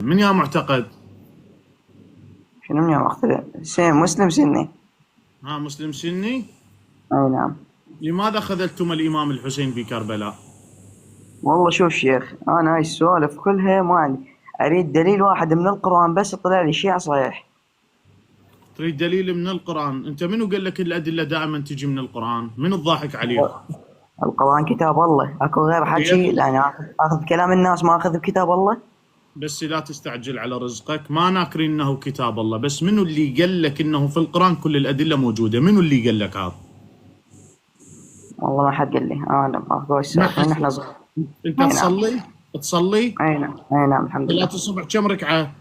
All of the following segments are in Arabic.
من يا معتقد؟ شنو من يوم اختلف؟ مسلم سني. ها، مسلم سني. اي نعم. لماذا خذلتم الإمام الحسين في كربلاء؟ والله شوف شيخ، انا هاي السوالف كلها ما عندي، اريد دليل واحد من القرآن بس طلع لي شيعة صحيح. تريد دليل من القرآن؟ أنت منو قال لك الأدلة دائما تجي من القرآن؟ من الضاحك عليه؟ القرآن كتاب الله، اكو غير حكي؟ يعني اخذ بكلام الناس ما اخذ بكتاب الله. بس لا تستعجل على رزقك، ما ناكر انه كتاب الله، بس منو اللي قال لك انه في القرآن كل الأدلة موجودة؟ منو اللي قال لك هذا؟ والله ما حد قال لي، انا باخذ ما السالفة من حد. احنا صغار. انت اي نعم. تصلي؟ اي نعم. اي نعم الحمد صلاة لله. الصبح كم ركعة؟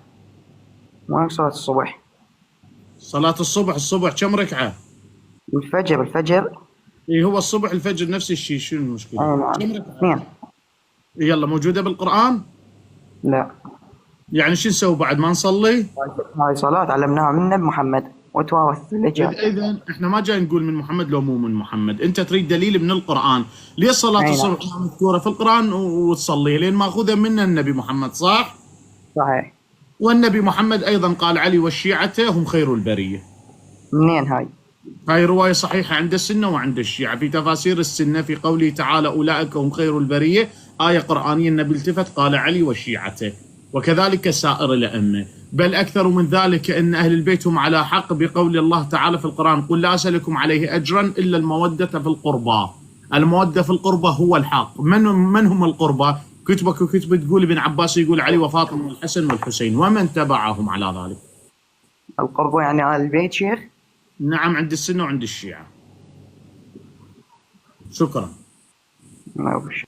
وين صلاة الصبح؟ صلاة الصبح كم ركعة؟ الفجر. اي، هو الصبح الفجر نفس الشيء، شنو اي المشكلة؟ نعم. كم ركعة؟ اثنين. يلا، موجودة بالقرآن؟ لا. يعني شو نسوي بعد ما نصلي؟ هاي صلاة علمناها من نبي محمد وتوارث الأجيال. اذا احنا ما جاي نقول من محمد لو مو من محمد، انت تريد دليل من القرآن. ليش صلاة اي نعم. الصبح مذكورة في القرآن وتصليها؟ لين ماخوذة من النبي محمد، صح؟ صحيح. والنبي محمد أيضا قال علي وشيعته هم خير البرية. منين هاي؟ هاي رواية صحيحة عند السنة وعند الشيعة. في تفاسير السنة في قوله تعالى أولئك هم خير البرية، آية قرآنية النبي التفت قال علي وشيعته، وكذلك سائر الأئمة. بل أكثر من ذلك أن أهل البيت هم على حق بقول الله تعالى في القرآن قل لا أسألكم عليه أجرا إلا المودة في القربى. المودة في القربى هو الحق. من هم القربى؟ كتبك وكتب تقول ابن عباس يقول علي وفاطمة والحسن والحسين ومن تبعهم على ذلك. القرب يعني آل البيت شيخ؟ نعم، عند السنة وعند الشيعة. شكرا. ما